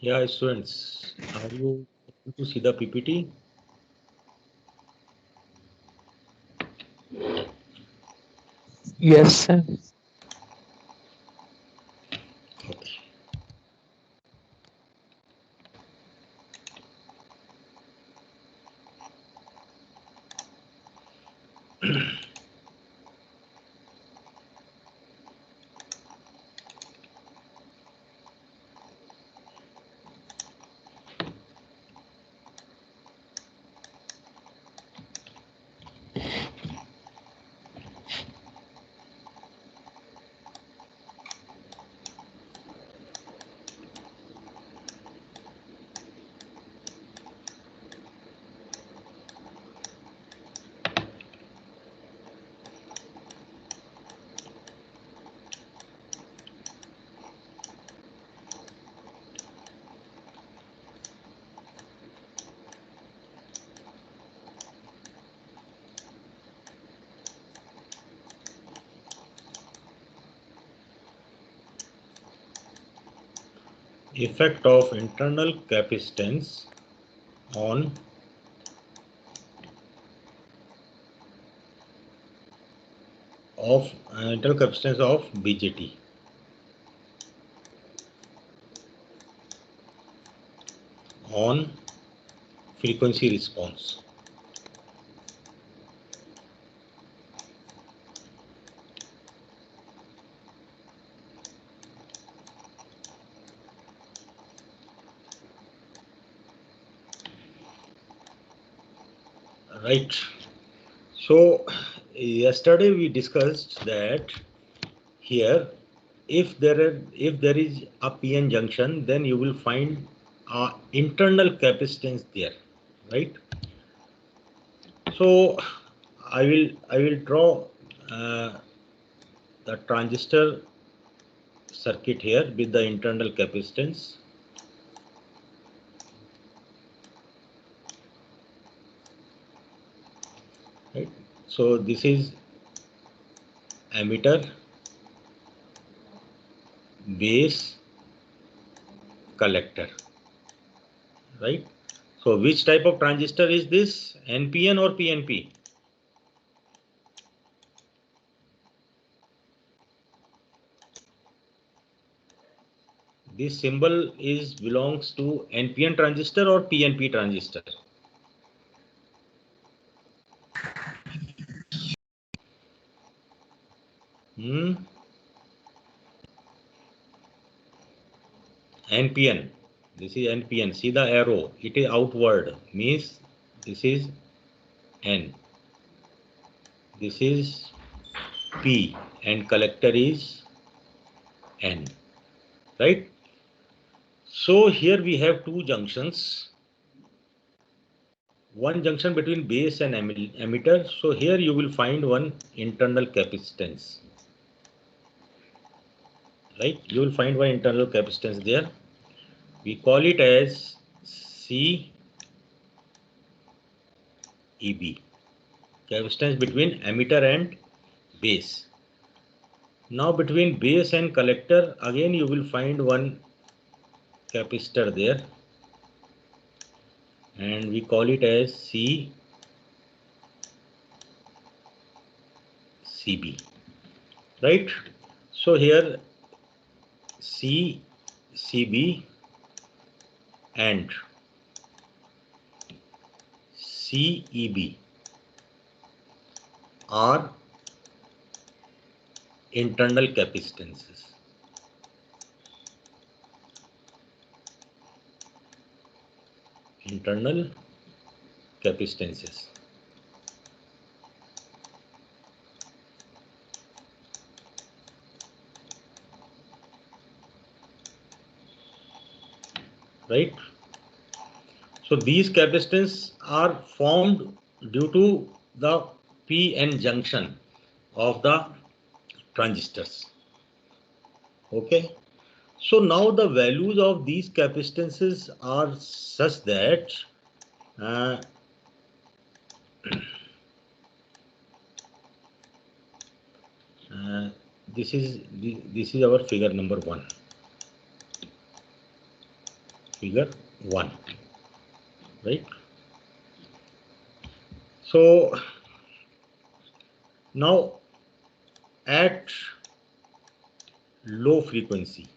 Yeah, students, are you able to see the PPT? Yes, sir. Okay. Effect of internal capacitance on internal capacitance of BJT on frequency response. Right. So yesterday we discussed that here, if there is a PN junction, then you will find a internal capacitance there, right? So I will draw uh, the transistor circuit here with the internal capacitance, right? So this is emitter, base, collector, right? So which type of transistor is this? NPN or PNP? This symbol is belongs to NPN transistor or PNP transistor? Hmm? NPN. This is NPN. See the arrow. It is outward. Means this is N. This is P. And collector is N. Right? So here we have two junctions. One junction between base and emitter. So here you will find one internal capacitance. Right? You will find one internal capacitance there. We call it as CEB. Capacitance between emitter and base. Now between base and collector, again you will find one capacitor there, and we call it as CB, right? So here CB and CEB are internal capacitances. Internal capacitances, right? So these capacitances are formed due to the PN junction of the transistors. Okay. So now the values of these capacitances are such that uh, uh, this is our figure number 1. figure 1, right? So now at low frequency,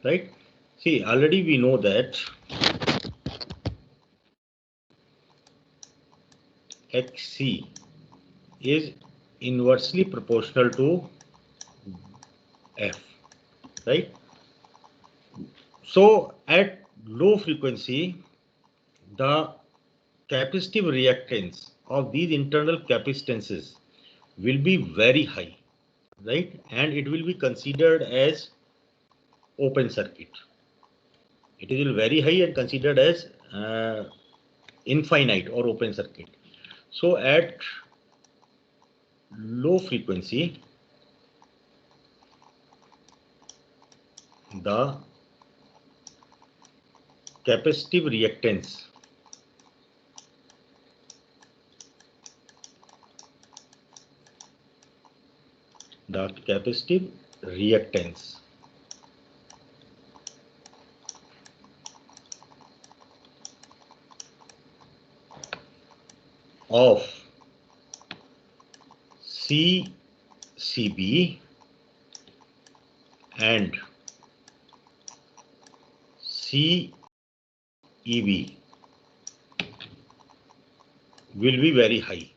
right? See, already we know that XC is inversely proportional to F, right? So at low frequency, the capacitive reactance of these internal capacitances will be very high, right? And it will be considered as open circuit. It is very high and considered as infinite or open circuit. So at low frequency, the capacitive reactance the capacitive reactance of CCB and CEB will be very high.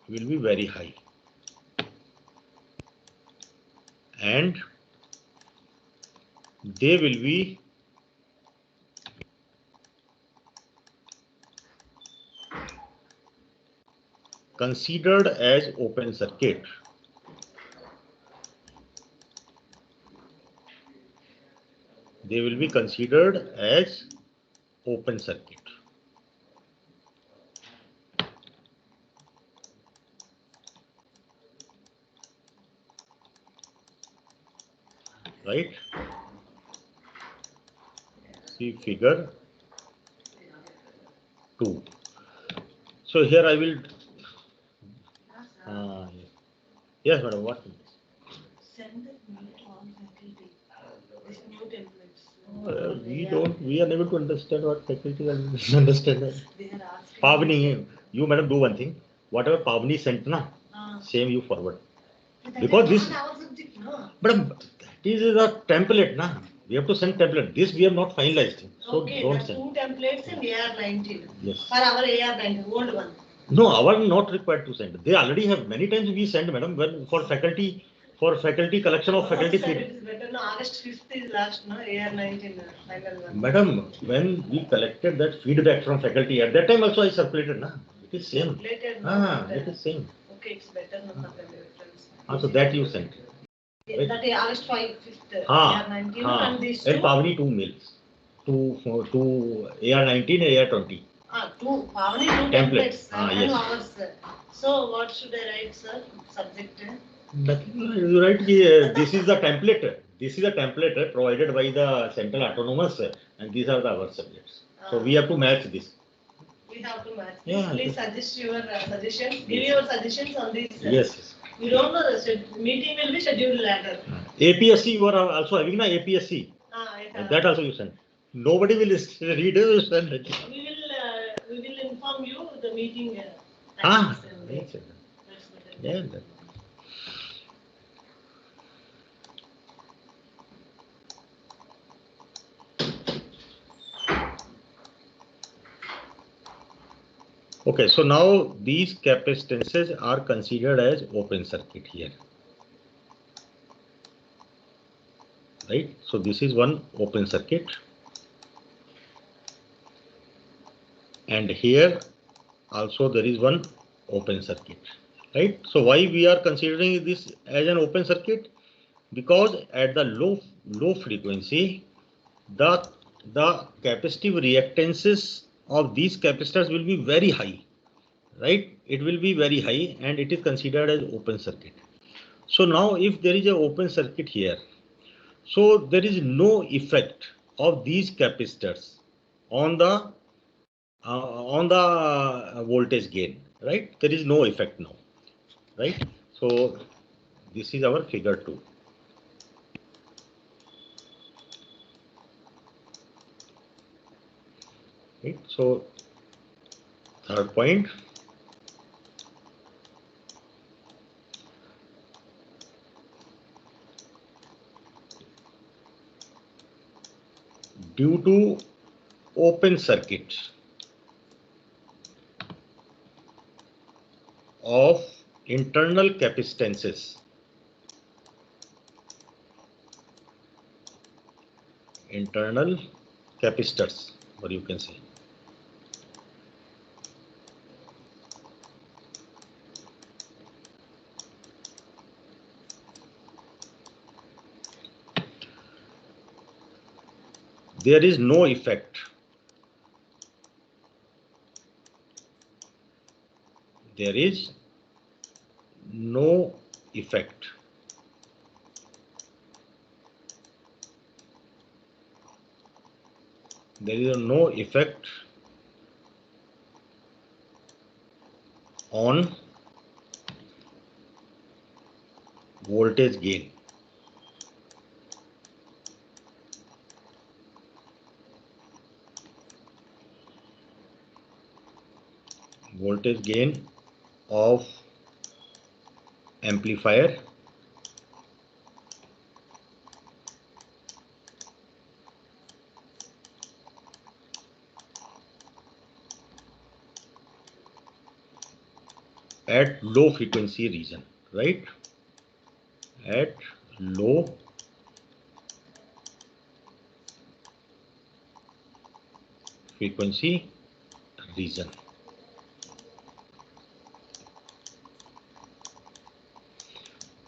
Will be very high. And they will be considered as open circuit. They will be considered as open circuit. Right? See figure 2. So here I will. Yes, madam. What? Send the mail to all faculty. This new templates. We don't. We are unable to understand what faculty understand. They are asking. Pavni, you madam do one thing. Whatever Pavni sent na, same you forward. Because this. Madam, that is a template na. We have to send template. This we have not finalized. So okay, don't the send. 2 templates in AR19. Yes. For our AR19, old one. No, our not required to send. They already have many times we send, madam, when for faculty collection of faculty Sir, it is better. No, August 5th is last, no AR19 final one. Madam, when we collected that feedback from faculty, at that time also I circulated, na? It is same. Circulated, It is same. Okay, it's better no for the reference. So that you sent. Right? That is August 5th, AR19 and these two. And Pavni 2 mails. To AR19 and AR20. Two Pavani 2 templates, and yes. ours. So what should I write, sir? Subject? Nothing. You write this is the template. This is a template provided by the Central Autonomous, and these are the our subjects. So we have to match this. We have to match. Yeah, please suggest your suggestions. Give your suggestions on this. Yes. We don't know the meeting will be scheduled later. APSC, you are also having na APSC. That also you send. Nobody will read it. Send it. We will inform you the meeting. Yes. That's better. Yeah. Okay, so now these capacitances are considered as open circuit here. Right? So this is one open circuit. And here also there is one open circuit. Right? So why we are considering this as an open circuit? Because at the low frequency, the capacitive reactances of these capacitors will be very high. Right? it will be very high and it is considered as open circuit. So now if there is an open circuit here, so there is no effect of these capacitors on the voltage gain, right? There is no effect now, right? So this is our figure 2. Right? So third point, due to open circuit of internal capacitances, internal capacitors, or you can say, there is no effect. There is no effect there is no effect on voltage gain. Voltage gain of amplifier at low frequency region, right? At low frequency region.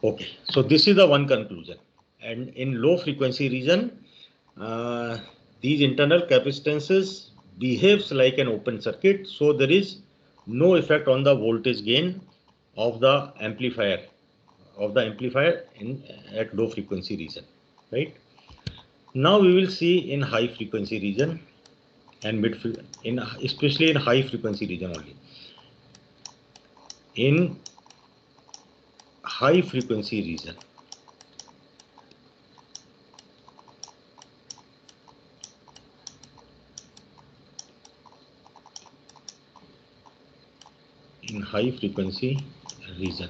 Okay, so this is the one conclusion. And in low frequency region, uh, these internal capacitances behaves like an open circuit, so there is no effect on the voltage gain of the amplifier in at low frequency region, right? Now we will see in high frequency region and especially in high frequency region only. In high frequency region, in high frequency region,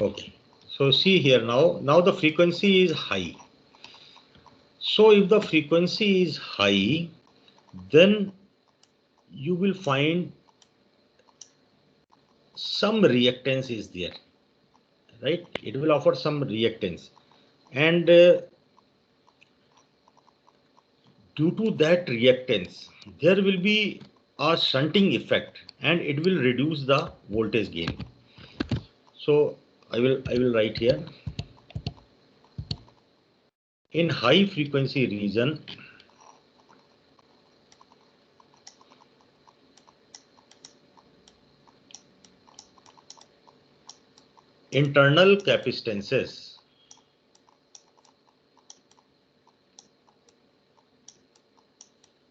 okay, so see here, now the frequency is high. So if the frequency is high, then you will find some reactance is there, right? It will offer some reactance, and due to that reactance, there will be a shunting effect, and it will reduce the voltage gain. So I will write here, in high frequency region, internal capacitances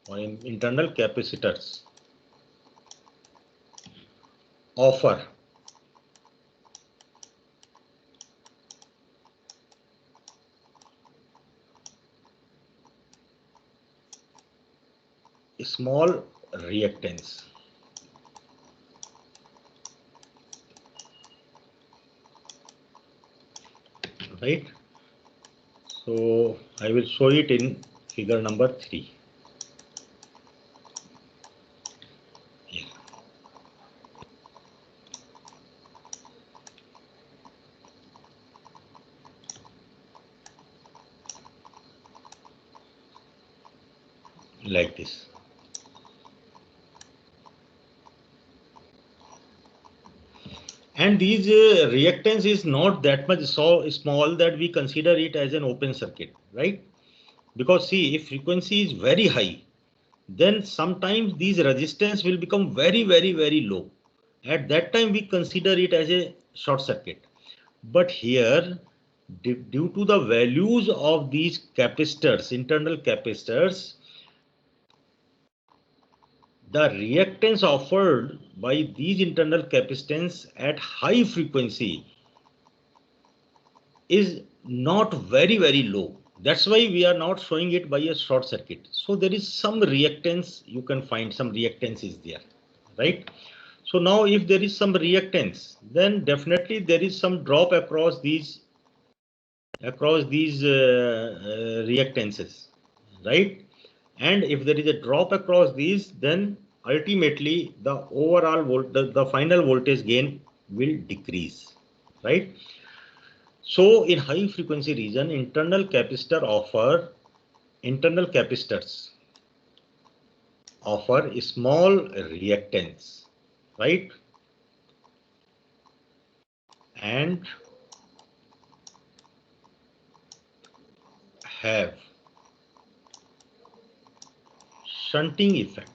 or internal capacitors offer small reactance, right? So I will show it in figure number 3. Here. Like this. And these reactance is not that much so small that we consider it as an open circuit, right? Because see, if frequency is very high, then sometimes these resistance will become very low. At that time, we consider it as a short circuit. But here, due to the values of these capacitors, internal capacitors, the reactance offered by these internal capacitance at high frequency is not very low. That's why we are not showing it by a short circuit. So there is some reactance, you can find some reactance is there, right? So now if there is some reactance, then definitely there is some drop across these reactances, right? And if there is a drop across these, then ultimately the overall the final voltage gain will decrease, right? So in high frequency region, internal capacitors offer small reactance, right? And have shunting effect.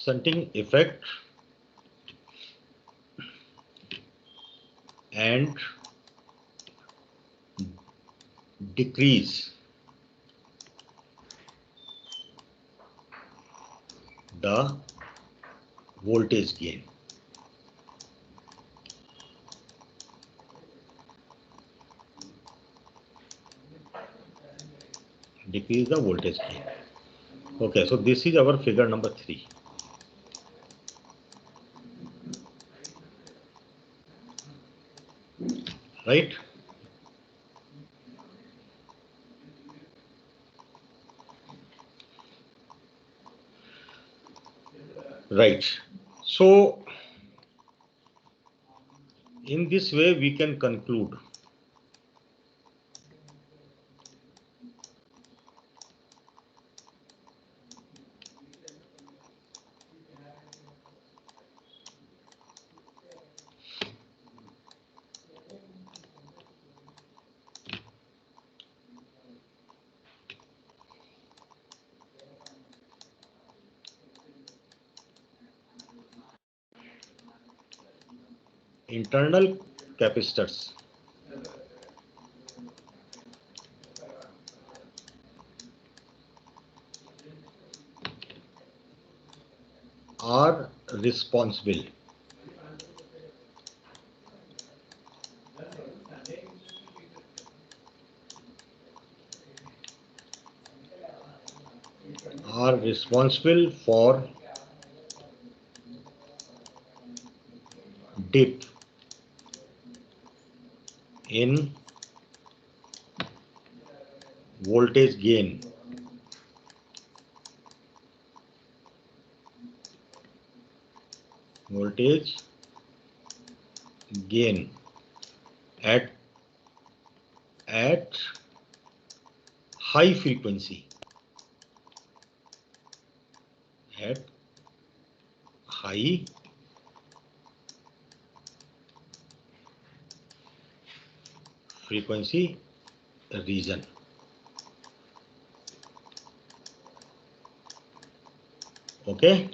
Shunting effect and decrease the voltage gain. Decrease the voltage gain. Okay, so this is our figure number 3. Right? Right. So in this way we can conclude internal capacitors are responsible for dip in voltage gain voltage gain at at high frequency at high frequency region. Okay,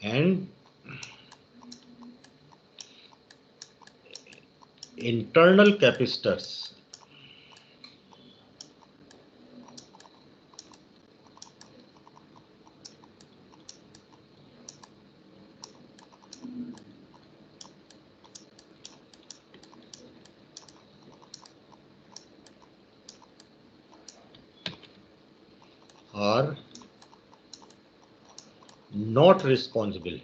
and internal capacitors are not responsible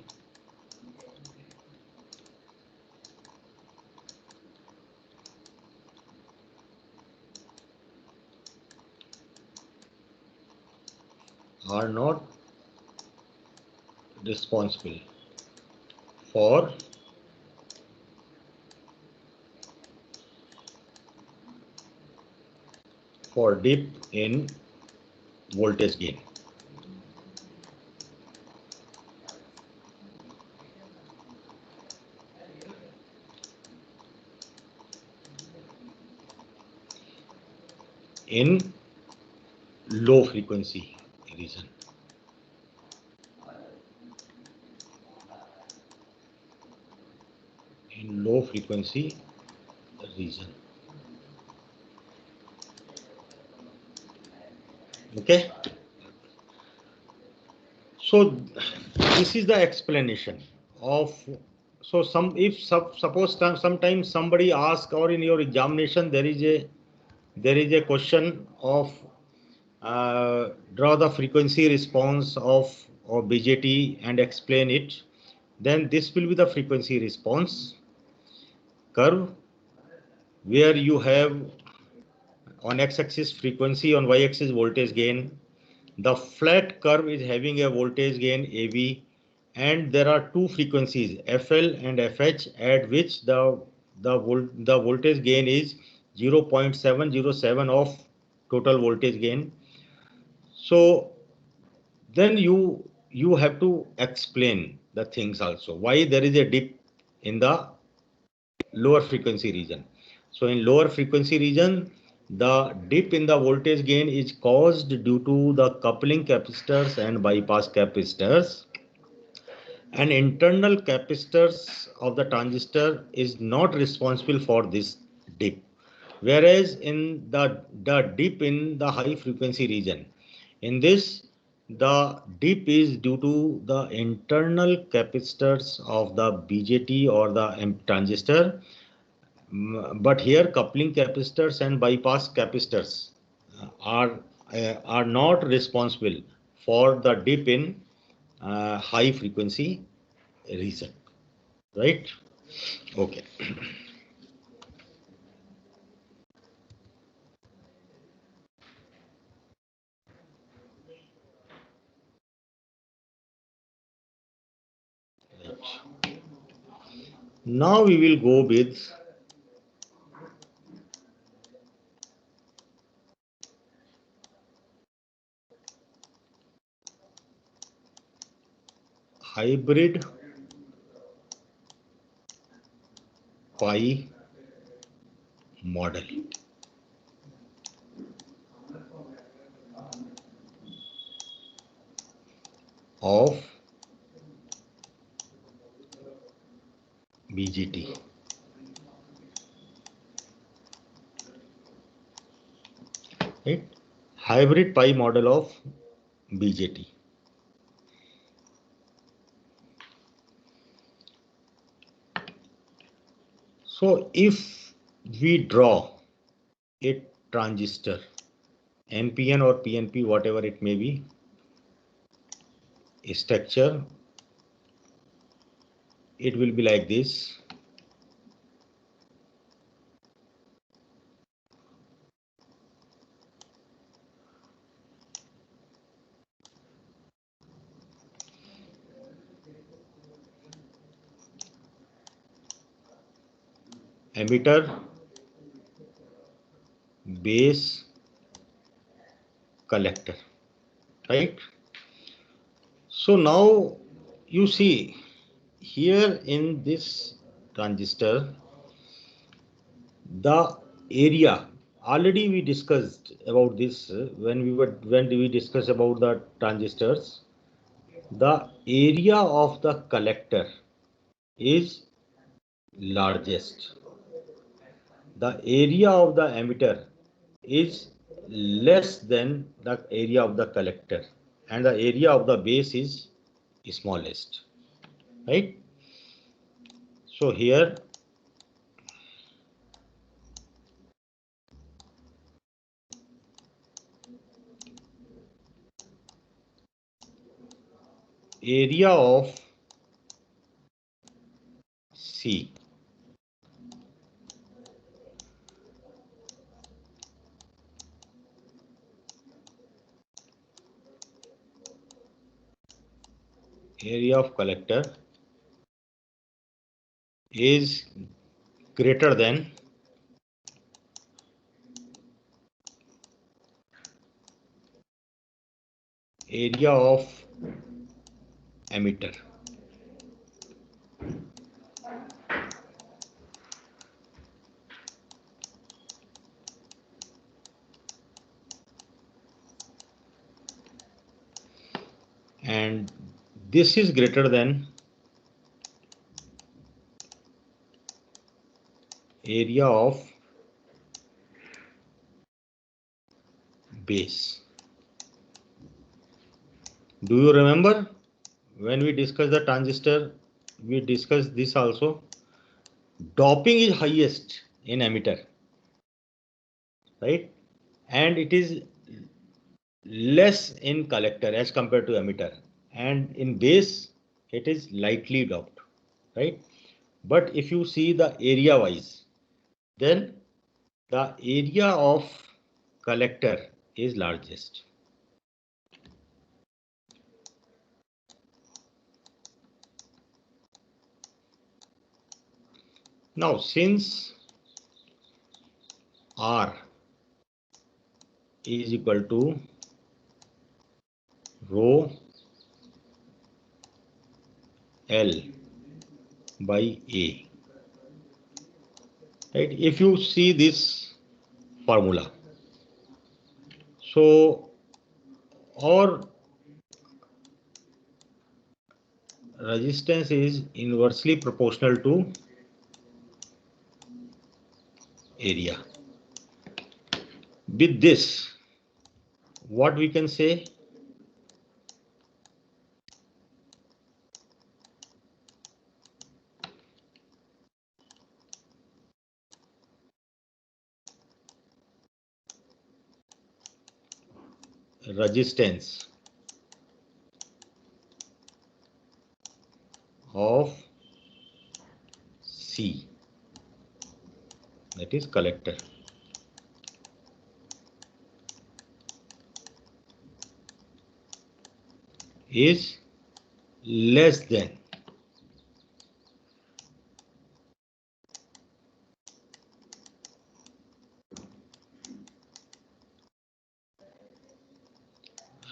are not responsible for for dip in voltage gain. In low frequency region. In low frequency region. Okay. So this is the explanation of. So suppose sometimes somebody asks, or in your examination there is a question of draw the frequency response of BJT and explain it. Then this will be the frequency response curve, where you have on x-axis frequency, on y-axis voltage gain. The flat curve is having a voltage gain AV, and there are two frequencies FL and FH, at which the voltage gain is 0.707 of total voltage gain. So then you have to explain the things also, why there is a dip in the lower frequency region. So in lower frequency region, the dip in the voltage gain is caused due to the coupling capacitors and bypass capacitors, and internal capacitors of the transistor is not responsible for this dip. Whereas in the dip in the high frequency region, in this the dip is due to the internal capacitors of the BJT or the transistor. But here coupling capacitors and bypass capacitors are not responsible for the dip in high frequency region, right? Okay. Right. Now we will go with hybrid pi model of BGT. Right? Hybrid pi model of BJT. So if we draw a transistor, NPN or PNP, whatever it may be, a structure, it will be like this. Emitter, base, collector, right? So now you see here in this transistor, the area, already we discussed about this when we discuss about the transistors. The area of the collector is largest. The area of the emitter is less than the area of the collector, and the area of the base is smallest, right? So here area of C, area of collector is greater than area of emitter. And this is greater than area of base. Do you remember when we discussed the transistor, we discussed this also? Doping is highest in emitter, right? And it is less in collector as compared to emitter. And in base, it is lightly doped, right? But if you see the area wise, then the area of collector is largest. Now, since R is equal to rho L by A, right? If you see this formula, so our resistance is inversely proportional to area. With this, what we can say? Resistance of C, that is collector, is less than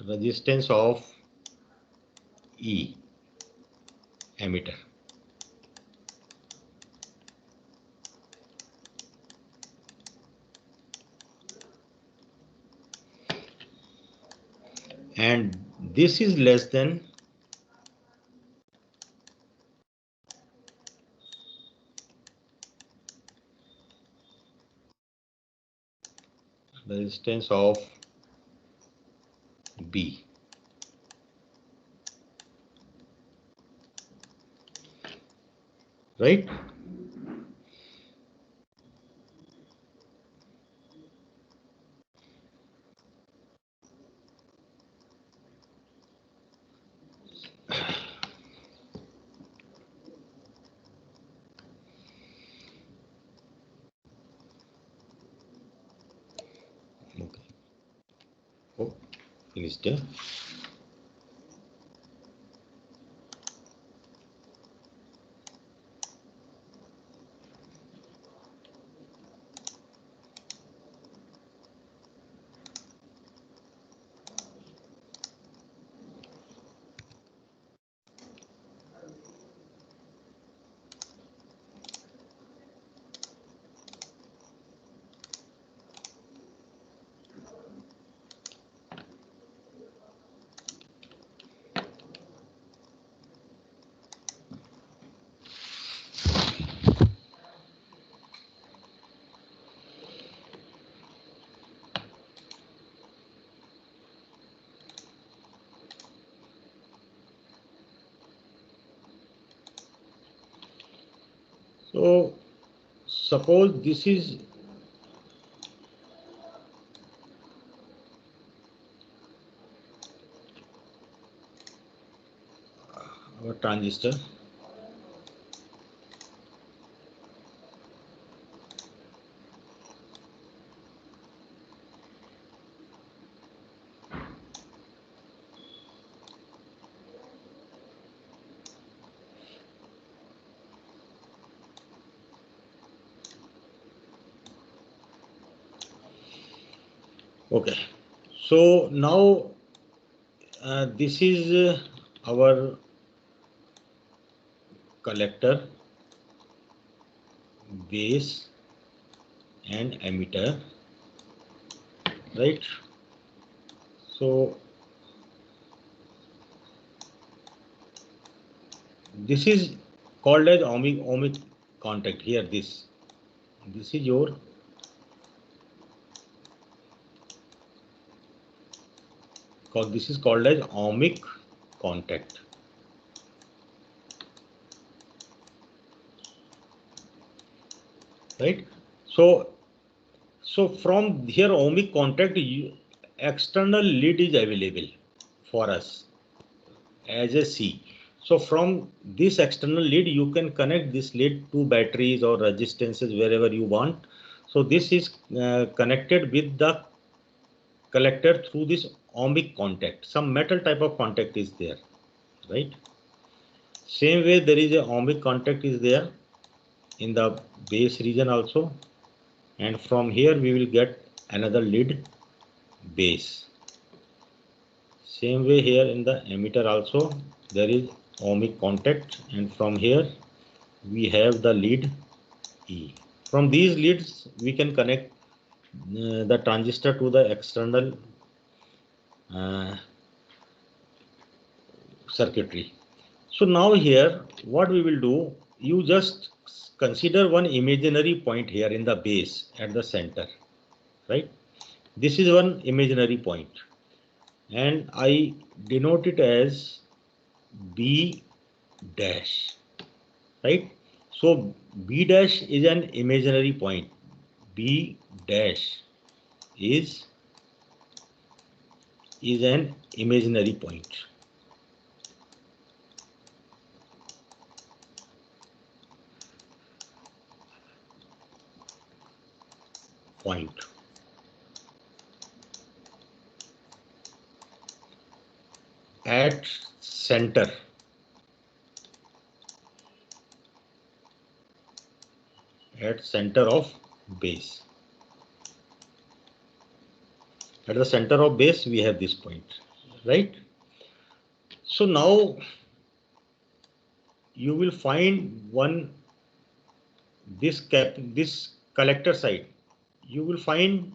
resistance of E, emitter. And this is less than resistance of B. Right? Okay. Oh, finished. So suppose this is our transistor. Okay. So now This is our collector, base and emitter, right? So this is called as ohmic contact here. This is your this is called as ohmic contact, right? So from here ohmic contact, external lead is available for us as a C. So from this external lead, you can connect this lead to batteries or resistances wherever you want. So this is connected with the collector through this ohmic contact. Some metal type of contact is there, right? Same way there is a ohmic contact is there in the base region also, and from here we will get another lead base. Same way here in the emitter also there is ohmic contact, and from here we have the lead E. From these leads we can connect the transistor to the external circuitry. So now here what we will do, you just consider one imaginary point here in the base at the center, right? This is one imaginary point and I denote it as B dash, right? So B dash is an imaginary point. B dash is an imaginary point. At center of base. At the center of base we have this point, right? So now you will find one this collector side. You will find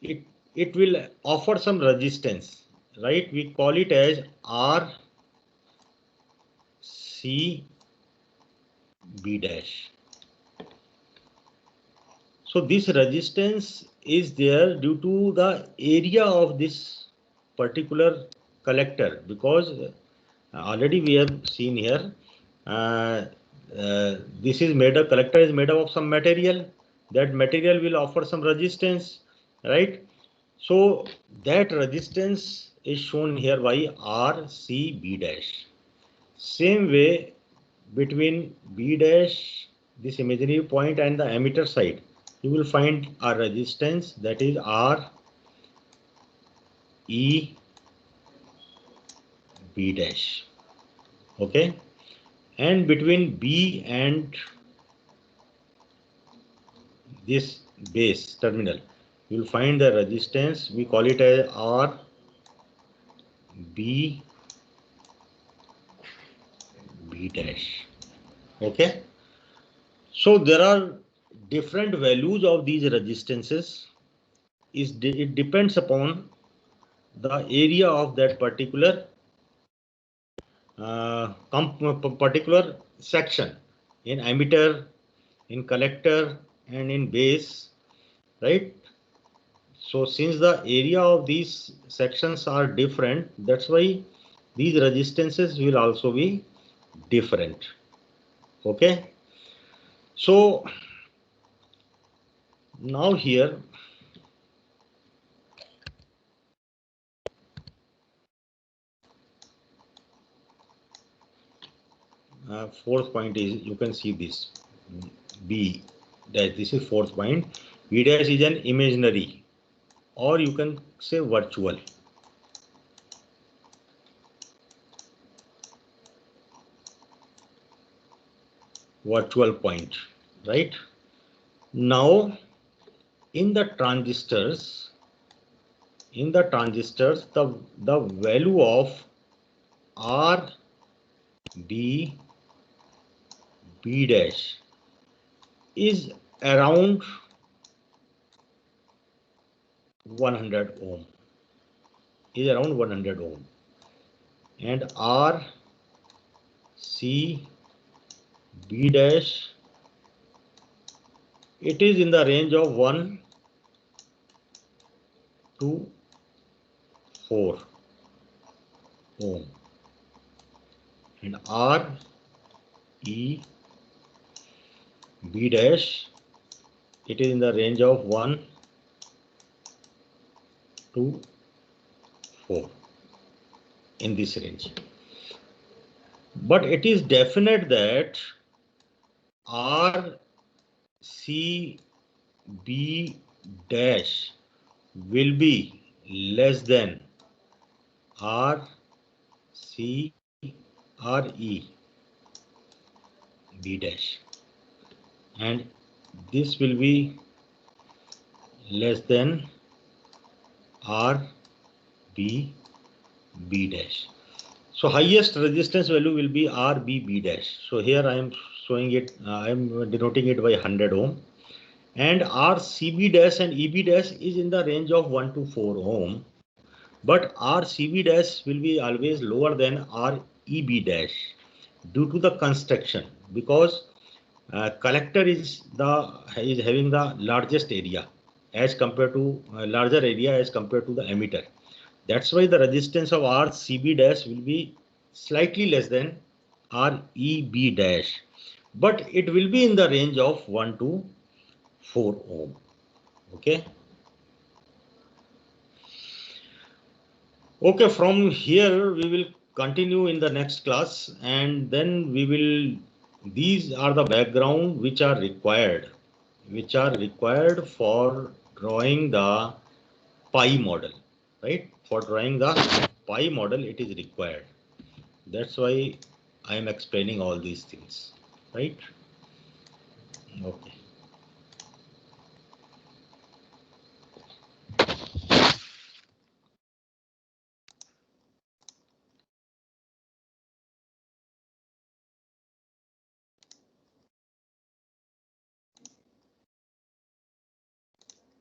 it will offer some resistance, right? We call it as R C B dash. So this resistance is there due to the area of this particular collector, because already we have seen here this is made of, collector is made up of some material. That material will offer some resistance, right? So that resistance is shown here by R C B dash. Same way between B dash, this imaginary point, and the emitter side, you will find a resistance that is R E B dash. Okay, and between B and this base terminal, you will find the resistance. We call it as R B B dash. Okay, so there are different values of these resistances. It depends upon the area of that particular particular section in emitter, in collector, and in base, right? So since the area of these sections are different, that's why these resistances will also be different. Okay, so now here fourth point is, you can see this B dash, this is fourth point. B dash is an imaginary, or you can say virtual. Virtual point, right? Now in the transistors, in the transistors, the value of R B B dash is around 100 ohm, and R C B dash, it is in the range of 1 to 4 ohm, and R E B dash, it is in the range of 1 to 4, in this range. But it is definite that R C B dash will be less than R C R E B dash, and this will be less than R B B dash. So highest resistance value will be R B B dash. So here I am showing it, I am denoting it by 100 ohm, and R C B dash and E B dash is in the range of 1 to 4 ohm, but R C B dash will be always lower than R E B dash due to the construction, because collector is having the largest area as compared to larger area as compared to the emitter. That's why the resistance of R C B dash will be slightly less than R E B dash, but it will be in the range of 1 to 4 ohm. Okay. Okay, from here we will continue in the next class, and then we will, these are the background which are required for drawing the pi model, right? For drawing the pi model, it is required. That's why I am explaining all these things, right? Okay.